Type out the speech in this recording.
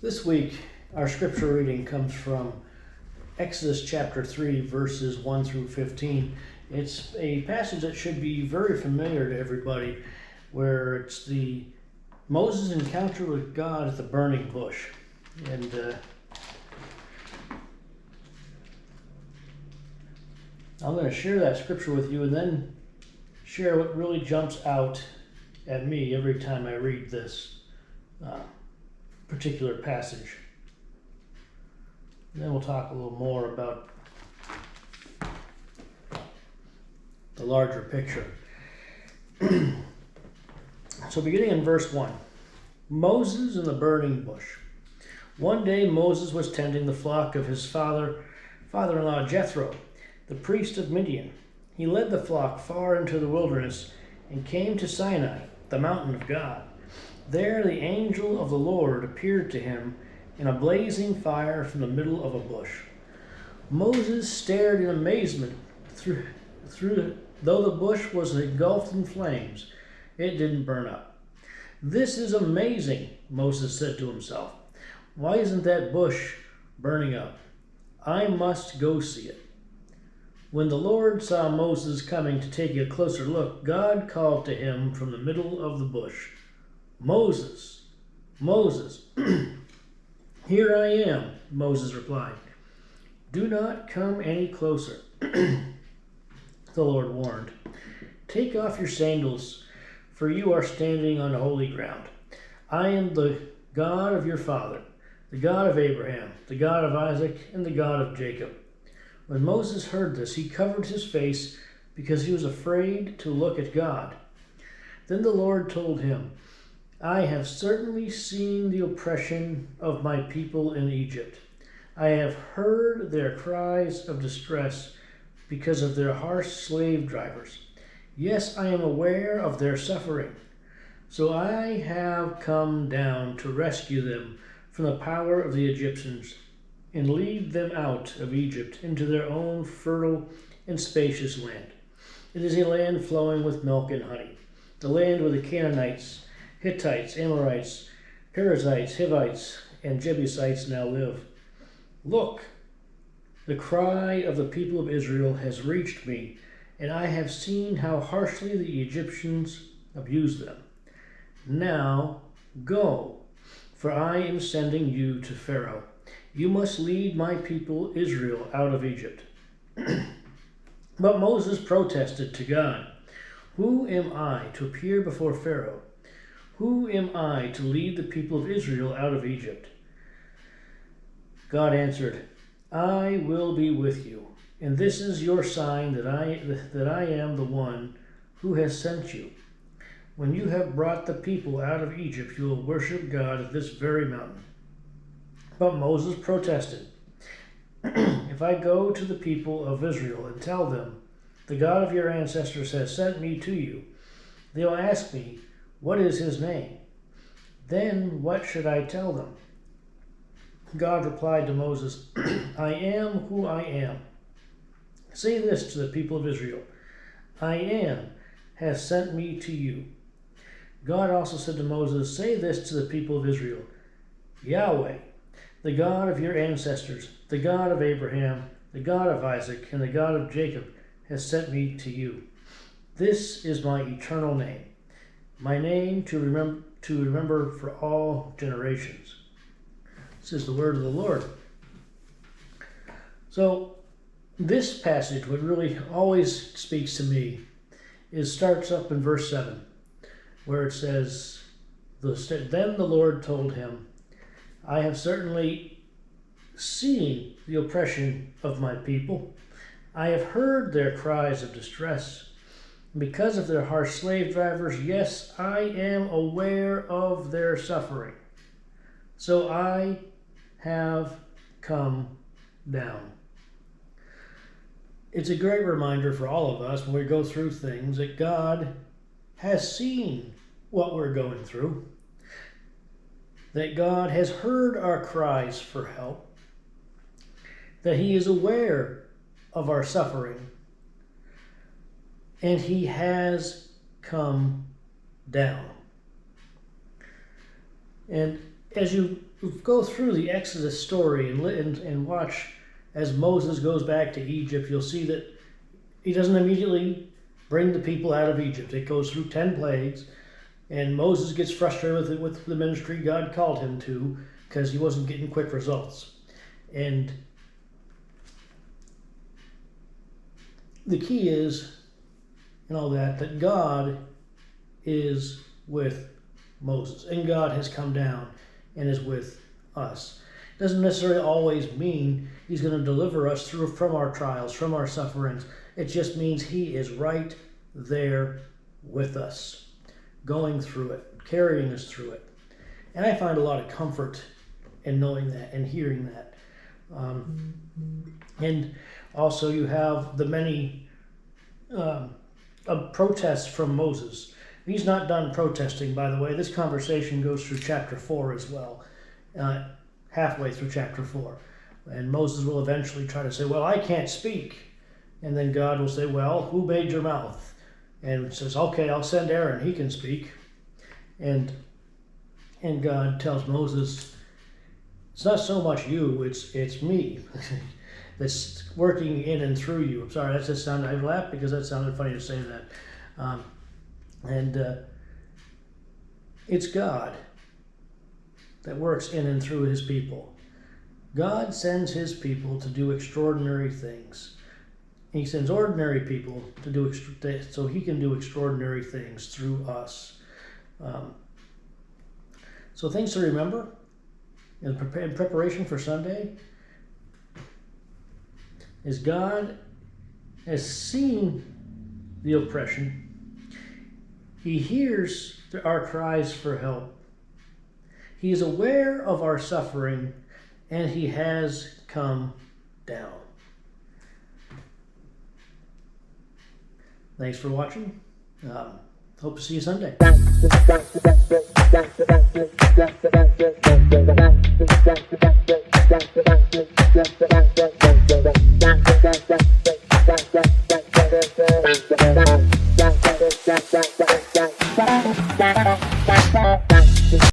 This week, our scripture reading comes from Exodus chapter 3, verses 1 through 15. It's a passage that should be very familiar to everybody, where it's the Moses' encounter with God at the burning bush. And I'm going to share that scripture with you and then share what really jumps out at me every time I read this particular passage. And then we'll talk a little more about the larger picture. So beginning in verse 1, Moses in the burning bush. One day Moses was tending the flock of his father-in-law Jethro, the priest of Midian. He led the flock far into the wilderness and came to Sinai, the mountain of God. There the angel of the Lord appeared to him in a blazing fire from the middle of a bush. Moses stared in amazement though the bush was engulfed in flames, it didn't burn up. "This is amazing," Moses said to himself. "Why isn't that bush burning up? I must go see it." When the Lord saw Moses coming to take a closer look, God called to him from the middle of the bush, "Moses, Moses." "Here I am," Moses replied. "Do not come any closer," the Lord warned. "Take off your sandals, for you are standing on holy ground. I am the God of your father, the God of Abraham, the God of Isaac, and the God of Jacob." When Moses heard this, he covered his face because he was afraid to look at God. Then the Lord told him, "I have certainly seen the oppression of my people in Egypt. I have heard their cries of distress because of their harsh slave drivers. Yes, I am aware of their suffering. So I have come down to rescue them from the power of the Egyptians and lead them out of Egypt into their own fertile and spacious land. It is a land flowing with milk and honey, the land where the Canaanites, Hittites, Amorites, Perizzites, Hivites, and Jebusites now live. Look, the cry of the people of Israel has reached me, and I have seen how harshly the Egyptians abuse them. Now go, for I am sending you to Pharaoh. You must lead my people Israel out of Egypt." But Moses protested to God, "Who am I to appear before Pharaoh? Who am I to lead the people of Israel out of Egypt?" God answered, "I will be with you, and this is your sign that I am the one who has sent you. When you have brought the people out of Egypt, you will worship God at this very mountain." But Moses protested, "If I go to the people of Israel and tell them, 'The God of your ancestors has sent me to you,' they will ask me, 'What is his name?' Then what should I tell them?" God replied to Moses, "I am who I am. Say this to the people of Israel, 'I am has sent me to you.'" God also said to Moses, "Say this to the people of Israel, 'Yahweh, the God of your ancestors, the God of Abraham, the God of Isaac, and the God of Jacob, has sent me to you. This is my eternal name, my name to remember for all generations." This is the word of the Lord. So this passage, what really always speaks to me, starts up in verse 7, where it says, "Then the Lord told him, I have certainly seen the oppression of my people. I have heard their cries of distress. Because of their harsh slave drivers, yes, I am aware of their suffering. So I have come down." It's a great reminder for all of us when we go through things that God has seen what we're going through, that God has heard our cries for help, that He is aware of our suffering, and He has come down. And as you go through the Exodus story and watch as Moses goes back to Egypt, you'll see that he doesn't immediately bring the people out of Egypt. It goes through 10 plagues, and Moses gets frustrated with the ministry God called him to because he wasn't getting quick results. And the key is, and all that God is with Moses, and God has come down and is with us. It doesn't necessarily always mean he's going to deliver us from our trials, from our sufferings. It just means he is right there with us, going through it, carrying us through it. And I find a lot of comfort in knowing that and hearing that. And also you have the many protests from Moses. He's not done protesting, by the way. This conversation goes through chapter 4 as well, halfway through chapter 4. And Moses will eventually try to say, well, I can't speak. And then God will say, well, who made your mouth? And says, okay, I'll send Aaron, he can speak. And God tells Moses, it's not so much you, it's me that's working in and through you. I'm sorry, that just sounded, I laughed because that sounded funny to say that. It's God that works in and through his people. God sends his people to do extraordinary things. He sends ordinary people to do so he can do extraordinary things through us. So things to remember in preparation for Sunday is God has seen the oppression. He hears our cries for help. He is aware of our suffering, and he has come down. Thanks for watching. Hope to see you Sunday.